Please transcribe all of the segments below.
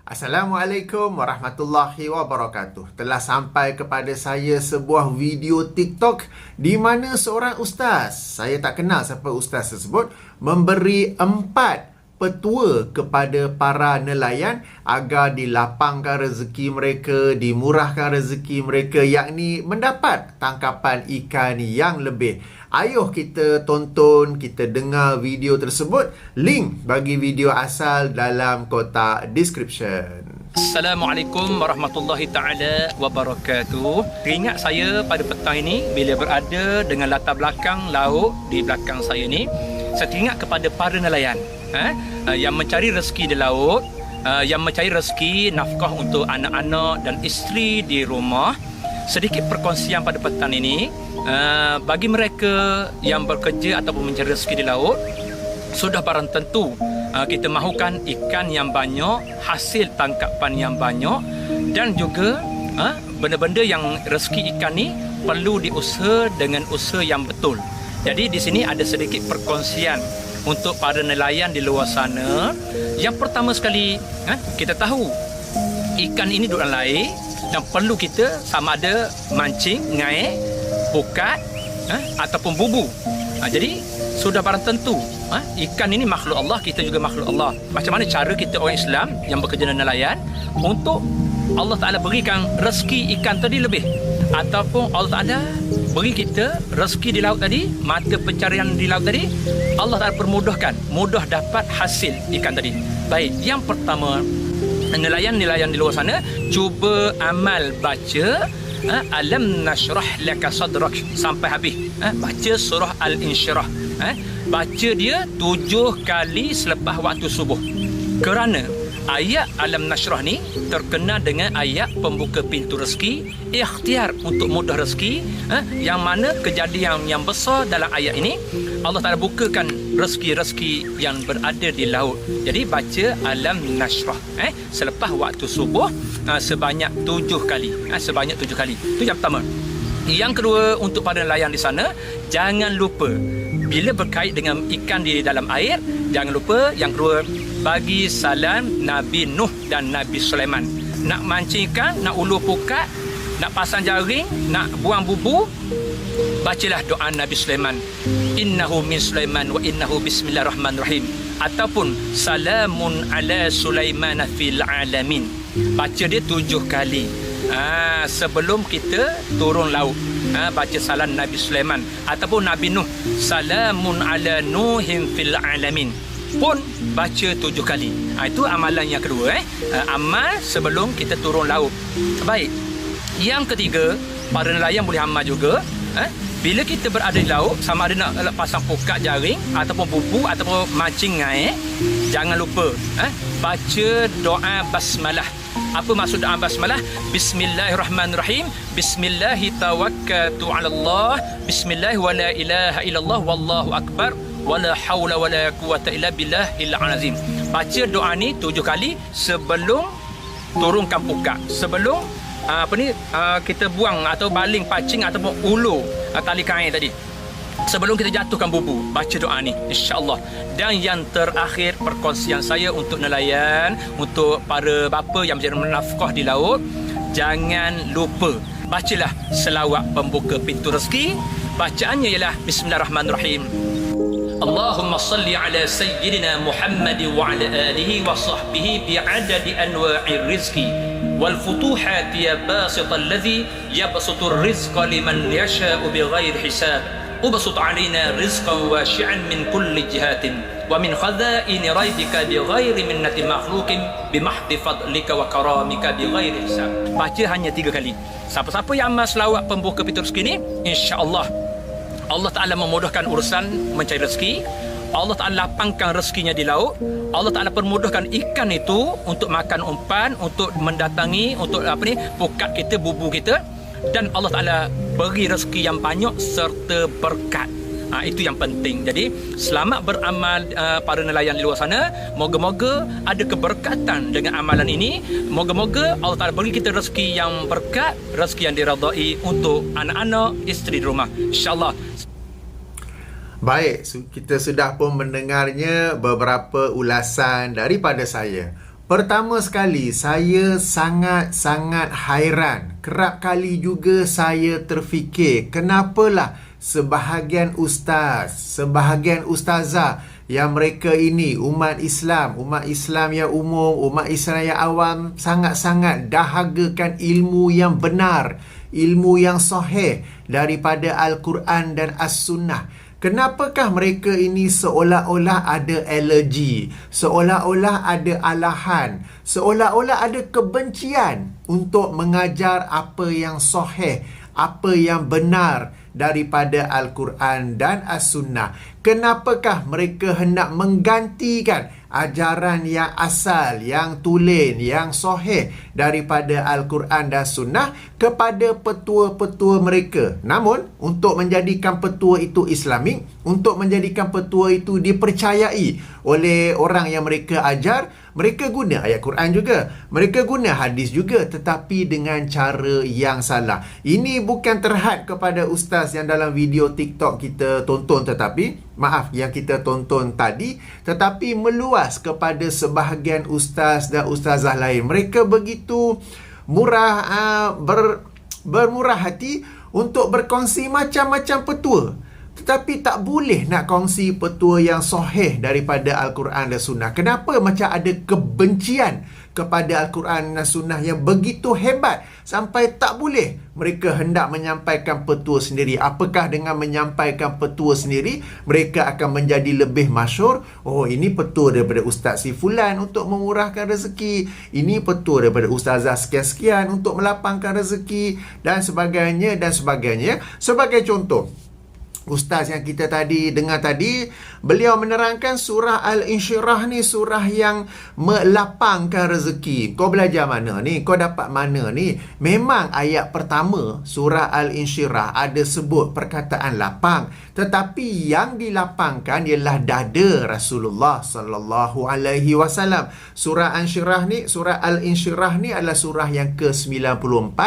Assalamualaikum warahmatullahi wabarakatuh. Telah sampai kepada saya sebuah video TikTok di mana seorang ustaz, saya tak kenal siapa ustaz tersebut, memberi 4 petua kepada para nelayan agar dilapangkan rezeki mereka, dimurahkan rezeki mereka, yakni mendapat tangkapan ikan yang lebih. Ayuh kita tonton, kita dengar video tersebut. Link bagi video asal dalam kotak description. Assalamualaikum warahmatullahi ta'ala wabarakatuh. Teringat saya pada petang ini bila berada dengan latar belakang laut di belakang saya ni, saya teringat kepada para nelayan yang mencari rezeki di laut, yang mencari rezeki nafkah untuk anak-anak dan isteri di rumah. Sedikit perkongsian pada petang ini, bagi mereka yang bekerja ataupun mencari rezeki di laut, sudah barang tentu kita mahukan ikan yang banyak, hasil tangkapan yang banyak, dan juga benda-benda yang rezeki ikan ni perlu diusaha dengan usaha yang betul. Jadi di sini ada sedikit perkongsian untuk para nelayan di luar sana. Yang pertama sekali, kita tahu ikan ini duduk dalam air dan perlu kita sama ada mancing, ngaik, pukat ataupun bubu. Jadi sudah barang tentu ikan ini makhluk Allah, kita juga makhluk Allah. Macam mana cara kita orang Islam yang bekerja dengan nelayan untuk Allah Ta'ala berikan rezeki ikan tadi lebih, ataupun Allah Ta'ala beri kita rezeki di laut tadi, mata pencarian di laut tadi, Allah Ta'ala permudahkan, mudah dapat hasil ikan tadi. Baik, yang pertama, nelayan-nelayan di luar sana, cuba amal baca Alam nashrah laka sadrak sampai habis. Baca surah Al-Insyirah. Baca dia 7 kali selepas waktu subuh. Kerana ayat Alam nashrah ni terkena dengan ayat pembuka pintu rezeki, ikhtiar untuk mudah rezeki, yang mana kejadian yang besar dalam ayat ini Allah Ta'ala bukakan rezeki-rezeki yang berada di laut. Jadi baca Alam nashrah selepas waktu subuh sebanyak 7 kali. Sebanyak 7 kali. Itu yang pertama. Yang kedua, untuk para nelayan di sana, jangan lupa bila berkait dengan ikan di dalam air, jangan lupa yang kedua, bagi salam Nabi Nuh dan Nabi Sulaiman. Nak mancing ikan, nak ulur pukat, nak pasang jaring, nak buang bubu, bacalah doa Nabi Sulaiman. Innahu min Sulaiman wa innahu bismillahirrahmanirrahim. Ataupun salamun ala Sulaiman fil alamin. Baca dia 7 kali. Sebelum kita turun laut, baca salam Nabi Sulaiman ataupun Nabi Nuh, salamun ala Nuhin fil alamin, pun baca 7 kali. Itu amalan yang kedua. Amal sebelum kita turun laut. Baik. Yang ketiga, para nelayan boleh amal juga. Bila kita berada di laut, sama ada nak pasang pukat jaring ataupun bubu ataupun mancing ngaik, jangan lupa baca doa basmalah. Apa maksud doa basmalah? Bismillahirrahmanirrahim. Bismillahi tawakkaltu 'ala Allah. Bismillah wa la ilaha illallah wallahu akbar. Wala haula wala quwata illa billahil azim. Baca doa ni 7 kali sebelum turunkan pukat, sebelum kita buang atau baling pacing ataupun ulur tali kain tadi, sebelum kita jatuhkan bubu, baca doa ni insya-Allah. Dan yang terakhir, perkongsian saya untuk nelayan, untuk para bapa yang mencari nafkah di laut, jangan lupa bacalah selawat pembuka pintu rezeki. Bacaannya ialah Bismillahirrahmanirrahim. Allahumma salli ala sayyidina Muhammad wa ala alihi wa sahbihi bi'adadi anwa'ir rizki wal futuhat ya basit alladhi yabsutur rizqa liman yasha'u bighairi hisab ubsut alaina rizqan wasi'an min kulli jihatin wa min khaza'ini raidika bighairi minnati makhluqin bimahdi fadlika wa karamika bighairi hisab. Baca hanya 3 kali. Siapa-siapa yang amal selawat pembuka pintu rezeki ni, insya-Allah Allah Ta'ala memudahkan urusan mencari rezeki. Allah Ta'ala lapangkan rezekinya di laut. Allah Ta'ala permudahkan ikan itu untuk makan umpan, untuk mendatangi, untuk pukat kita, bubu kita. Dan Allah Ta'ala beri rezeki yang banyak serta berkat. Itu yang penting. Jadi selamat beramal para nelayan di luar sana. Moga-moga ada keberkatan dengan amalan ini. Moga-moga Allah Ta'ala beri kita rezeki yang berkat, rezeki yang diradai untuk anak-anak, isteri di rumah, insya-Allah. Baik, kita sudah pun mendengarnya beberapa ulasan daripada saya. Pertama sekali, saya sangat-sangat hairan. Kerap kali juga saya terfikir, kenapalah sebahagian ustazah yang mereka ini umat Islam yang umum, umat Islam yang awam sangat-sangat dahagakan ilmu yang benar, ilmu yang sahih daripada Al-Quran dan As-Sunnah. Kenapakah mereka ini seolah-olah ada alergi, seolah-olah ada alahan, seolah-olah ada kebencian untuk mengajar apa yang sahih, apa yang benar daripada Al-Quran dan As-Sunnah? Kenapakah mereka hendak menggantikan ajaran yang asal, yang tulen, yang sahih daripada Al-Quran dan Sunnah kepada petua-petua mereka? Namun, untuk menjadikan petua itu Islamik, untuk menjadikan petua itu dipercayai oleh orang yang mereka ajar, mereka guna ayat Quran juga, mereka guna hadis juga, tetapi dengan cara yang salah. Ini bukan terhad kepada ustaz yang dalam video TikTok kita tonton, yang kita tonton tadi, tetapi meluas kepada sebahagian ustaz dan ustazah lain. Mereka begitu bermurah hati untuk berkongsi macam-macam petua, tetapi tak boleh nak kongsi petua yang sahih daripada Al-Quran dan Sunnah. Kenapa macam ada kebencian kepada Al-Quran dan Sunnah yang begitu hebat sampai tak boleh mereka hendak menyampaikan petua sendiri? Apakah dengan menyampaikan petua sendiri mereka akan menjadi lebih masyhur? Oh, ini petua daripada Ustaz si Fulan untuk memurahkan rezeki, ini petua daripada Ustazah sekian-sekian untuk melapangkan rezeki, dan sebagainya dan sebagainya. Sebagai contoh, ustaz yang kita dengar tadi, beliau menerangkan surah Al-Insyirah ni surah yang melapangkan rezeki. Kau belajar mana ni? Kau dapat mana ni? Memang ayat pertama surah Al-Insyirah ada sebut perkataan lapang, tetapi yang dilapangkan ialah dada Rasulullah sallallahu alaihi wasallam. Surah Al-Insyirah ni adalah surah yang ke-94.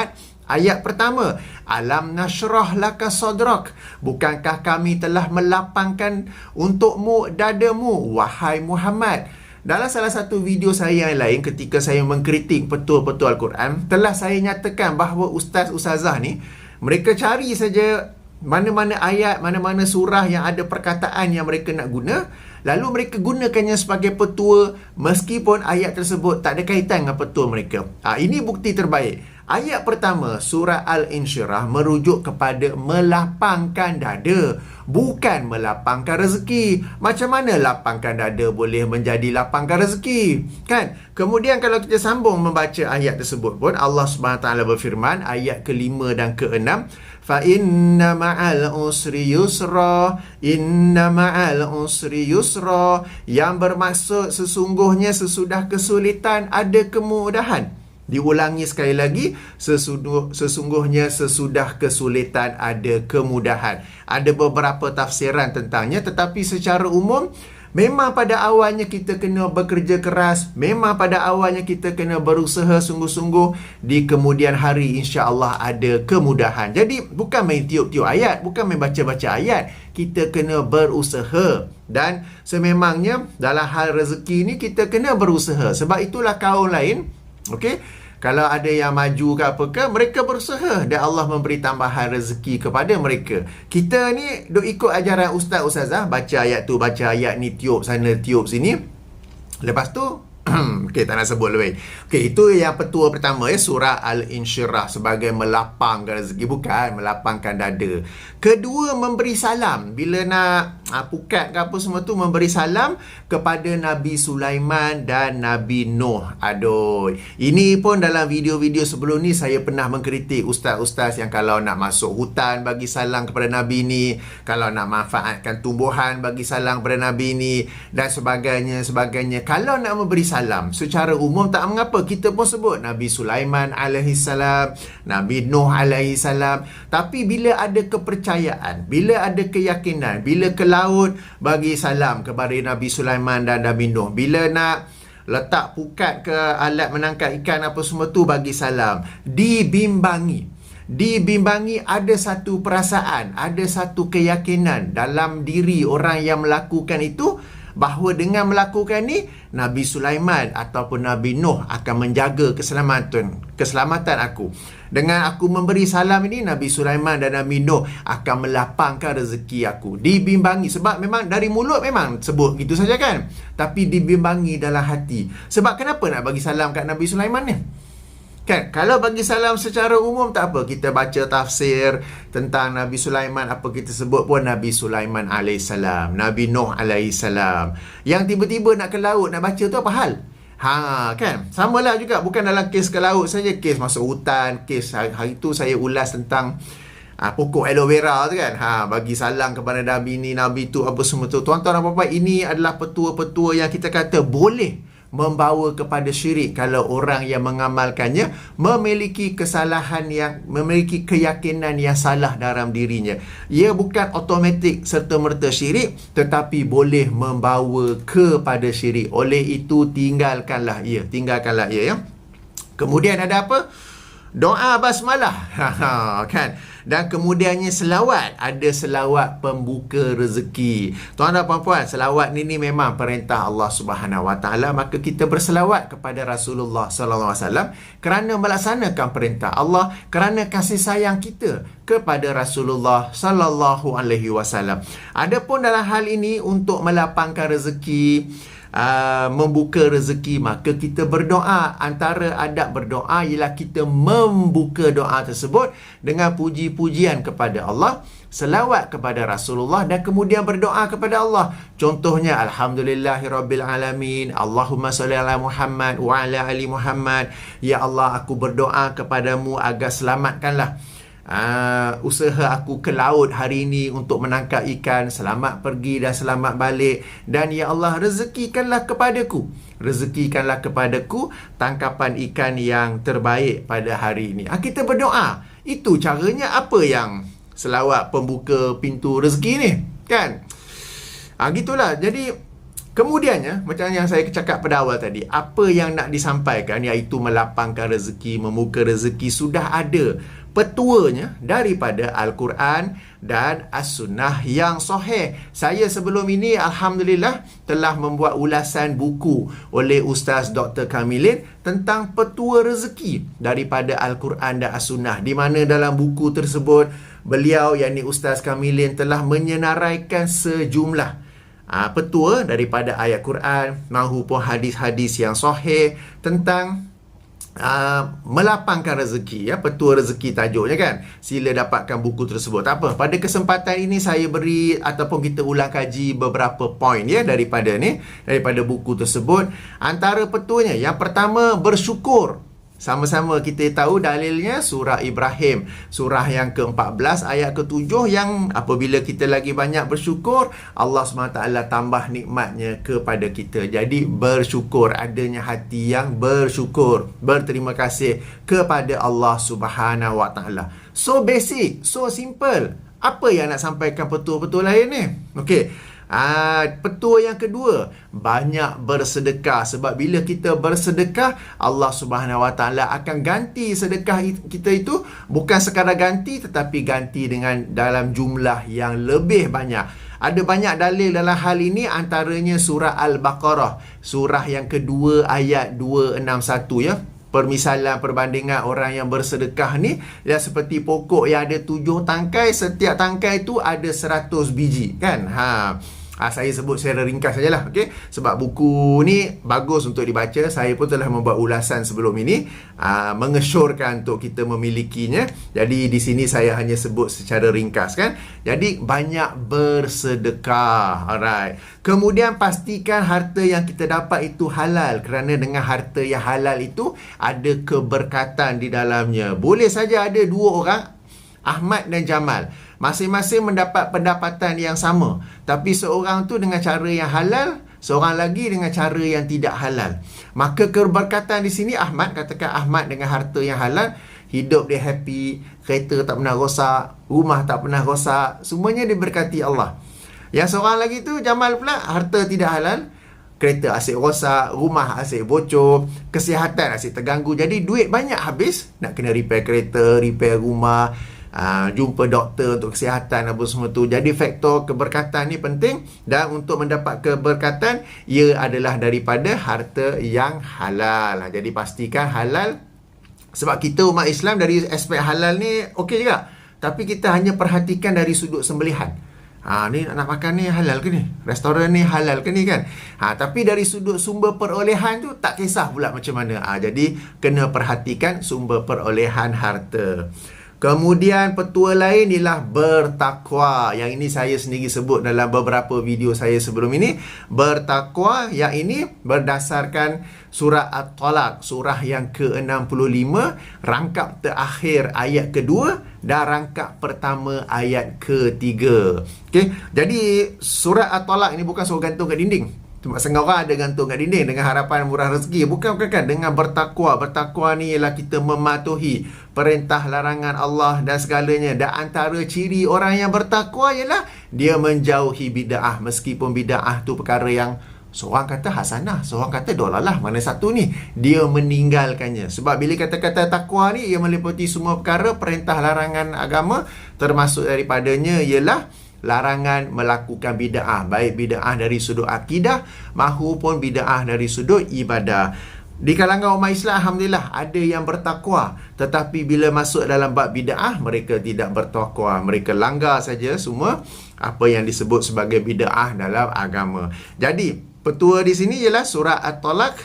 Ayat pertama, alam nashrah laka sadrak, bukankah kami telah melapangkan untukmu dadamu, wahai Muhammad. Dalam salah satu video saya yang lain, ketika saya mengkritik petua-petua Al-Quran, telah saya nyatakan bahawa ustaz-ustazah ni, mereka cari saja mana-mana ayat, mana-mana surah yang ada perkataan yang mereka nak guna, lalu mereka gunakannya sebagai petua meskipun ayat tersebut tak ada kaitan dengan petua mereka. Ini bukti terbaik. Ayat pertama surah Al-Insyirah merujuk kepada melapangkan dada, bukan melapangkan rezeki. Macam mana lapangkan dada boleh menjadi lapangkan rezeki? Kan? Kemudian kalau kita sambung membaca ayat tersebut pun, Allah SWT berfirman, ayat ke-5 dan ke-6, fa inna ma'al usri yusra, inna ma'al usri yusra, yang bermaksud sesungguhnya sesudah kesulitan ada kemudahan. Diulangi sekali lagi, sesungguhnya sesudah kesulitan ada kemudahan. Ada beberapa tafsiran tentangnya, tetapi secara umum memang pada awalnya kita kena bekerja keras, memang pada awalnya kita kena berusaha sungguh-sungguh, di kemudian hari insya-Allah ada kemudahan. Jadi bukan main tiup-tiup ayat, bukan main baca-baca ayat, kita kena berusaha. Dan sememangnya dalam hal rezeki ni kita kena berusaha. Sebab itulah kaum lain, okey, kalau ada yang maju ke apa ke, mereka berusaha dan Allah memberi tambahan rezeki kepada mereka. Kita ni duk ikut ajaran ustaz-ustazah, baca ayat tu, baca ayat ni, tiup sana, tiup sini. Lepas tu okey, tak nak sebut lebih. Okey, itu yang petua pertama, surah Al-Insyirah, sebagai melapangkan rezeki, bukan melapangkan dada. Kedua, memberi salam. Bila nak pukat ke apa semua tu, memberi salam kepada Nabi Sulaiman dan Nabi Nuh. Aduh, ini pun dalam video-video sebelum ni saya pernah mengkritik ustaz-ustaz yang kalau nak masuk hutan bagi salam kepada Nabi ni, kalau nak manfaatkan tumbuhan bagi salam kepada Nabi ni, dan sebagainya. Kalau nak memberi salam secara umum tak mengapa, kita pun sebut Nabi Sulaiman alaihissalam, Nabi Nuh alaihissalam. Tapi bila ada kepercayaan, bila ada keyakinan, bila ke laut bagi salam kepada Nabi Sulaiman dan Nabi Nuh, bila nak letak pukat ke alat menangkap ikan apa semua tu bagi salam, dibimbangi ada satu perasaan, ada satu keyakinan dalam diri orang yang melakukan itu bahawa dengan melakukan ni Nabi Sulaiman ataupun Nabi Nuh akan menjaga keselamatan aku. Dengan aku memberi salam ini, Nabi Sulaiman dan Nabi Nuh akan melapangkan rezeki aku. Dibimbangi, sebab memang dari mulut memang sebut gitu saja kan, tapi dibimbangi dalam hati. Sebab kenapa nak bagi salam kat Nabi Sulaiman ni? Kan, kalau bagi salam secara umum tak apa, kita baca tafsir tentang Nabi Sulaiman, apa kita sebut pun Nabi Sulaiman alaihissalam, Nabi Nuh alaihissalam. Yang tiba-tiba nak ke laut nak baca tu apa hal? Kan, samalah juga, bukan dalam kes ke laut saja, kes masuk hutan, kes hari tu saya ulas tentang pokok aloe vera tu kan. Bagi salam kepada Nabi ni, Nabi tu, apa semua tu. Tuan-tuan dan puan-puan, ini adalah petua-petua yang kita kata boleh membawa kepada syirik kalau orang yang mengamalkannya memiliki memiliki keyakinan yang salah dalam dirinya. Ia bukan automatik serta-merta syirik, tetapi boleh membawa kepada syirik. Oleh itu tinggalkanlah ia ya. Kemudian ada apa? Doa basmalah. Kan? Dan kemudiannya selawat. Ada selawat pembuka rezeki. Tuan dan puan-puan, selawat ni memang perintah Allah Subhanahu Wa Taala. Maka kita berselawat kepada Rasulullah sallallahu alaihi wasallam kerana melaksanakan perintah Allah, kerana kasih sayang kita kepada Rasulullah sallallahu alaihi wasallam. Adapun dalam hal ini untuk melapangkan rezeki, membuka rezeki, maka kita berdoa. Antara adab berdoa ialah kita membuka doa tersebut dengan puji-pujian kepada Allah, selawat kepada Rasulullah, dan kemudian berdoa kepada Allah. Contohnya, Alhamdulillahirabbil alamin, Allahumma salli ala Muhammad wa ala ali Muhammad. Ya Allah, aku berdoa kepadamu agar selamatkanlah usaha aku ke laut hari ini untuk menangkap ikan, selamat pergi dan selamat balik. Dan ya Allah, rezekikanlah kepadaku tangkapan ikan yang terbaik pada hari ini. Kita berdoa. Itu caranya. Apa yang selawat pembuka pintu rezeki ni, kan? Gitulah. Jadi kemudiannya, macam yang saya cakap pada awal tadi, apa yang nak disampaikan, iaitu melapangkan rezeki, membuka rezeki, sudah ada petuanya daripada Al-Quran dan As-Sunnah yang sahih. Saya sebelum ini, Alhamdulillah, telah membuat ulasan buku oleh Ustaz Dr. Kamilin tentang petua rezeki daripada Al-Quran dan As-Sunnah, di mana dalam buku tersebut beliau, yakni Ustaz Kamilin, telah menyenaraikan sejumlah petua daripada ayat Quran maupun hadis-hadis yang sahih tentang melapangkan rezeki, petua rezeki tajuknya kan. Sila dapatkan buku tersebut. Tak apa, pada kesempatan ini saya beri ataupun kita ulang kaji beberapa poin daripada buku tersebut. Antara petuanya, yang pertama, bersyukur. Sama-sama kita tahu dalilnya surah Ibrahim, surah yang ke-14 ayat ke-7, yang apabila kita lagi banyak bersyukur, Allah SWT tambah nikmatnya kepada kita. Jadi bersyukur, adanya hati yang bersyukur, berterima kasih kepada Allah Subhanahu Wa Taala. So basic, so simple. Apa yang nak sampaikan petua-petua lain ni? Okey. Petua yang kedua, banyak bersedekah. Sebab bila kita bersedekah, Allah Subhanahu Wa Taala akan ganti sedekah kita itu. Bukan sekadar ganti, tetapi ganti dengan dalam jumlah yang lebih banyak. Ada banyak dalil dalam hal ini, antaranya surah Al-Baqarah, surah yang kedua ayat 261 Permisalan, perbandingan orang yang bersedekah ni seperti pokok yang ada 7 tangkai, setiap tangkai tu ada 100 biji kan. Saya sebut secara ringkas sajalah, okey. Sebab buku ni bagus untuk dibaca. Saya pun telah membuat ulasan sebelum ini, mengesyorkan untuk kita memilikinya. Jadi di sini saya hanya sebut secara ringkas kan. Jadi banyak bersedekah. Alright. Kemudian pastikan harta yang kita dapat itu halal, kerana dengan harta yang halal itu ada keberkatan di dalamnya. Boleh saja ada 2 orang, Ahmad dan Jamal, masing-masing mendapat pendapatan yang sama, tapi seorang tu dengan cara yang halal, seorang lagi dengan cara yang tidak halal. Maka keberkatan di sini, katakan Ahmad dengan harta yang halal, hidup dia happy, kereta tak pernah rosak, rumah tak pernah rosak, semuanya diberkati Allah. Yang seorang lagi tu, Jamal pula, harta tidak halal, kereta asyik rosak, rumah asyik bocor, kesihatan asyik terganggu. Jadi duit banyak habis, nak kena repair kereta, repair rumah, jumpa doktor untuk kesihatan apa semua tu. Jadi faktor keberkatan ni penting, dan untuk mendapat keberkatan ia adalah daripada harta yang halal. Jadi pastikan halal, sebab kita umat Islam dari aspek halal ni okey juga, tapi kita hanya perhatikan dari sudut sembelihan. Ni nak makan ni halal ke ni? Restoran ni halal ke ni kan? Tapi dari sudut sumber perolehan tu tak kisah pula macam mana. Jadi kena perhatikan sumber perolehan harta. Kemudian petua lain ialah bertakwa. Yang ini saya sendiri sebut dalam beberapa video saya sebelum ini. Bertakwa yang ini berdasarkan surah At-Talaq, surah yang ke-65, rangkap terakhir ayat kedua dan rangkap pertama ayat ketiga. Okey, jadi surah At-Talaq ini bukan suruh gantung kat dinding. Setengah orang ada gantung kat dinding dengan harapan murah rezeki. Bukan kan. Dengan bertakwa. Bertakwa ni ialah kita mematuhi perintah larangan Allah dan segalanya. Dan antara ciri orang yang bertakwa ialah dia menjauhi bid'ah. Meskipun bid'ah tu perkara yang seorang kata hasanah, seorang kata dolalah. Mana satu ni? Dia meninggalkannya. Sebab bila kata-kata takwa ni, ia meliputi semua perkara, perintah larangan agama. Termasuk daripadanya ialah larangan melakukan bid'ah, baik bid'ah dari sudut akidah maupun bid'ah dari sudut ibadah. Di kalangan umat Islam, alhamdulillah, ada yang bertakwa, tetapi bila masuk dalam bab bid'ah, mereka tidak bertakwa. Mereka langgar saja semua apa yang disebut sebagai bid'ah dalam agama. Jadi petua di sini ialah surah At-Talaq.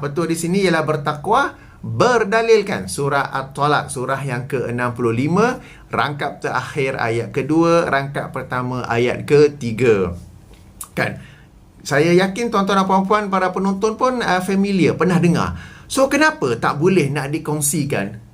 Petua di sini ialah bertakwa, berdalilkan surah At-Talaq, surah yang ke-65, rangkap terakhir ayat kedua, rangkap pertama ayat ketiga. Kan? Saya yakin tuan-tuan dan puan-puan, para penonton pun familiar, pernah dengar. So, kenapa tak boleh nak dikongsikan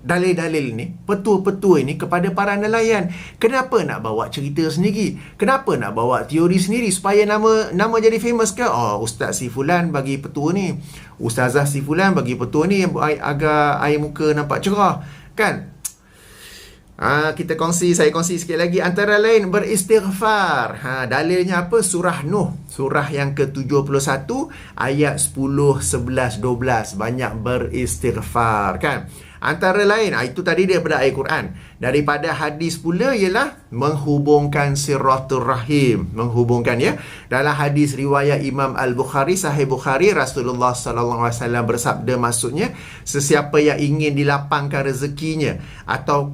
dalil-dalil ni, petua-petua ini kepada para nelayan? Kenapa nak bawa cerita sendiri? Kenapa nak bawa teori sendiri supaya nama jadi famous ke? Ustaz si fulan bagi petua ni, ustazah si fulan bagi petua ni, agak air muka nampak cerah kan? Saya kongsi sikit lagi. Antara lain beristighfar. Dalilnya apa? Surah Nuh, surah yang ke-71 ayat 10, 11, 12. Banyak beristighfar kan. Antara lain, itu tadi daripada ayat Quran. Daripada hadis pula ialah menghubungkan silaturahim. Menghubungkan ya. Dalam hadis riwayat Imam Al-Bukhari, Sahih Bukhari, Rasulullah SAW bersabda, maksudnya sesiapa yang ingin dilapangkan rezekinya atau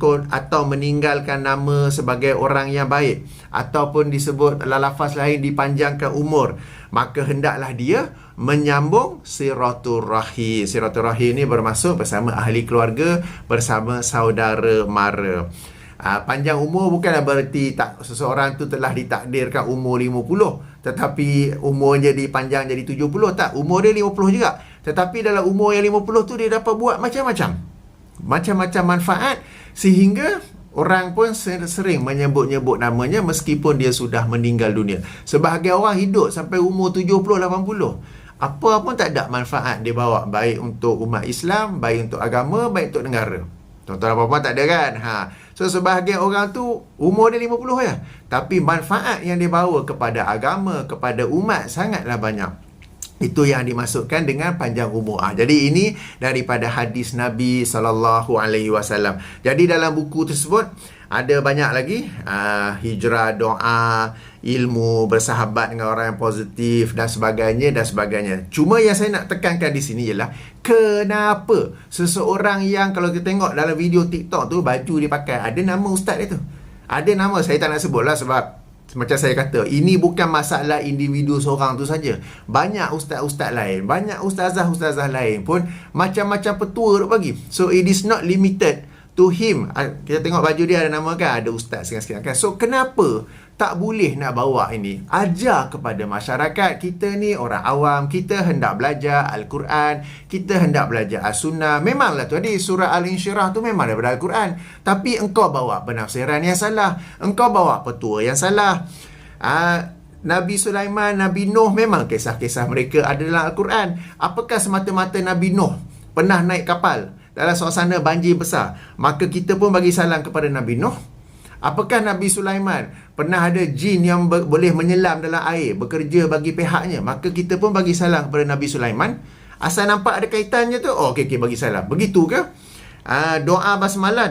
meninggalkan nama sebagai orang yang baik, ataupun disebut lafaz lain dipanjangkan umur, maka hendaklah dia menyambung silaturahim. Silaturahim ni bermaksud bersama ahli keluarga, bersama saudara mara. Panjang umur bukanlah berarti seseorang tu telah ditakdirkan umur 50, tetapi umurnya dipanjang jadi 70. Tak, umur dia 50 juga. Tetapi dalam umur yang 50 tu dia dapat buat macam-macam manfaat, sehingga orang pun sering menyebut-nyebut namanya meskipun dia sudah meninggal dunia. Sebahagian orang hidup sampai umur 70-80. Apa pun tak ada manfaat dia bawa, baik untuk umat Islam, baik untuk agama, baik untuk negara. Tuan-tuan apa-apa tak ada kan? So sebahagian orang tu umur dia 50 ya, tapi manfaat yang dia bawa kepada agama, kepada umat sangatlah banyak. Itu yang dimasukkan dengan panjang umur. Jadi ini daripada hadis Nabi SAW. Jadi dalam buku tersebut ada banyak lagi hijrah, doa, ilmu, bersahabat dengan orang yang positif dan sebagainya. Cuma yang saya nak tekankan di sini ialah kenapa seseorang yang, kalau kita tengok dalam video TikTok tu, baju dia pakai ada nama ustaz dia tu. Ada nama, saya tak nak sebut lah sebab macam saya kata, ini bukan masalah individu seorang tu saja. Banyak ustaz-ustaz lain, banyak ustazah-ustazah lain pun macam-macam petua duk bagi. So it is not limited to him. Kita tengok baju dia ada nama kan, ada ustaz sekian-sekian kan. So kenapa tak boleh nak bawa ini, ajar kepada masyarakat kita ni orang awam, kita hendak belajar Al-Quran, kita hendak belajar As-Sunnah. Memanglah tadi surah Al-Insyirah tu memang daripada Al-Quran, tapi engkau bawa penafsiran yang salah, engkau bawa petua yang salah. Nabi Sulaiman, Nabi Nuh, memang kisah-kisah mereka ada dalam Al-Quran. Apakah semata-mata Nabi Nuh pernah naik kapal dalam suasana banjir besar, maka kita pun bagi salam kepada Nabi Nuh? Apakah Nabi Sulaiman pernah ada jin yang boleh menyelam dalam air, bekerja bagi pihaknya, maka kita pun bagi salam kepada Nabi Sulaiman? Asal nampak ada kaitannya tu, okey, bagi salam. Begitu ke? Doa basmalah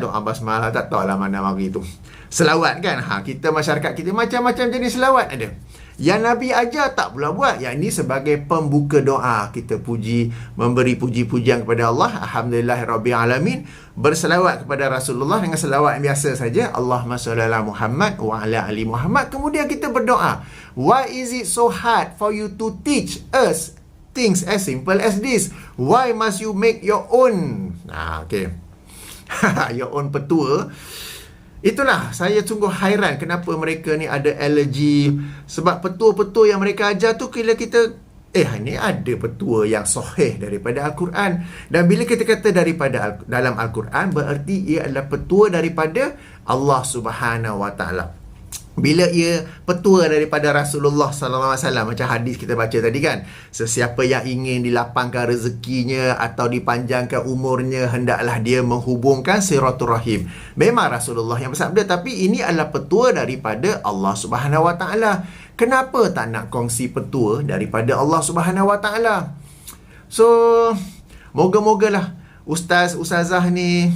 tak tahu lah mana mari tu. Selawat kan, kita masyarakat kita macam-macam jenis selawat ada. Yang Nabi ajar tak pula buat. Yang ini sebagai pembuka doa. Kita puji, memberi puji-pujian kepada Allah. Alhamdulillahirrabbilalamin. Berselawat kepada Rasulullah dengan selawat yang biasa saja. Allahumma salli ala Muhammad wa ala ali Muhammad. Kemudian kita berdoa. Why is it so hard for you to teach us things as simple as this? Why must you make your own? Okay. Your own petua. Itulah, saya sungguh hairan kenapa mereka ni ada alergi. Sebab petua-petua yang mereka ajar tu, bila kita ini ada petua yang sahih daripada Al-Quran. Dan bila kita kata daripada dalam Al-Quran, bererti ia adalah petua daripada Allah Subhanahu Wa Taala. Bila ia petua daripada Rasulullah sallallahu alaihi wasallam, macam hadis kita baca tadi kan, sesiapa yang ingin dilapangkan rezekinya atau dipanjangkan umurnya, hendaklah dia menghubungkan silaturahim. Memang Rasulullah yang bersabda, tapi ini adalah petua daripada Allah Subhanahu Wa Taala. Kenapa tak nak kongsi petua daripada Allah Subhanahu Wa Taala? So, moga-mogalah ustaz-ustazah ni,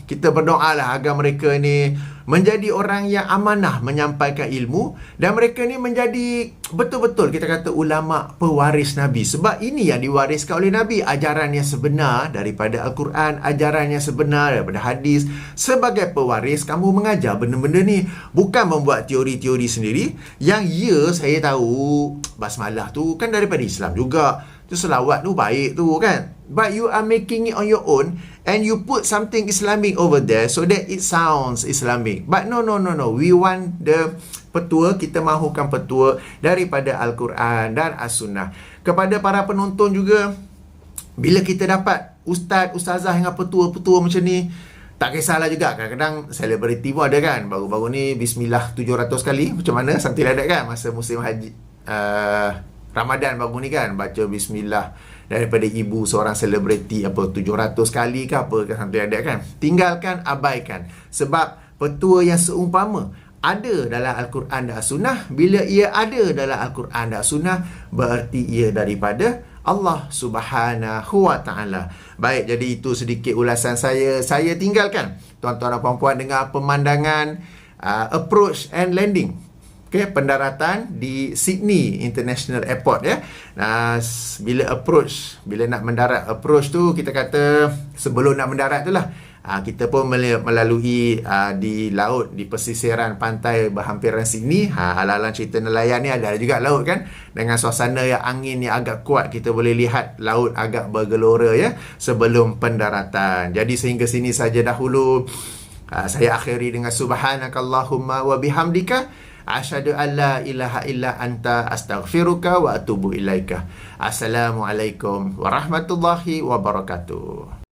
kita berdoalah agar mereka ni menjadi orang yang amanah menyampaikan ilmu, dan mereka ni menjadi betul-betul kita kata ulama pewaris Nabi. Sebab ini yang diwariskan oleh Nabi, ajaran yang sebenar daripada Al-Quran, ajaran yang sebenar daripada hadis. Sebagai pewaris, kamu mengajar benda-benda ni, bukan membuat teori-teori sendiri. Yang saya tahu basmalah tu kan daripada Islam juga, tu selawat tu baik tu kan, but you are making it on your own and you put something Islamic over there so that it sounds Islamic. But no, we want the petua, kita mahukan petua daripada Al-Quran dan As-Sunnah. Kepada para penonton juga, bila kita dapat ustaz-ustazah dengan petua-petua macam ni, tak kisahlah juga, kadang-kadang selebriti pun ada kan. Baru-baru ni Bismillah 700 kali, macam mana, something like that kan, masa musim haji Ramadan baru ni kan, baca Bismillah daripada ibu seorang selebriti 700 kali ke apa ke, something like that kan. Tinggalkan, abaikan. Sebab petua yang seumpama ada dalam Al-Quran dan As-Sunnah. Bila ia ada dalam Al-Quran dan As-Sunnah, berarti ia daripada Allah Subhanahu Wa Taala. Baik, jadi itu sedikit ulasan saya. Saya tinggalkan tuan-tuan dan puan-puan dengan pemandangan approach and landing. Pendaratan di Sydney International Airport ya. Bila nak mendarat, approach tu kita kata sebelum nak mendarat tu lah, kita pun melalui di laut, di pesisiran pantai berhampiran Sydney. Ala-ala cerita nelayan ni ada juga laut kan, dengan suasana yang angin yang agak kuat, kita boleh lihat laut agak bergelora ya sebelum pendaratan. Jadi sehingga sini saja dahulu. Saya akhiri dengan subhanakallahumma wa bihamdika asyhadu an la ilaha illa anta astaghfiruka wa atubu ilaika. Assalamualaikum warahmatullahi wabarakatuh.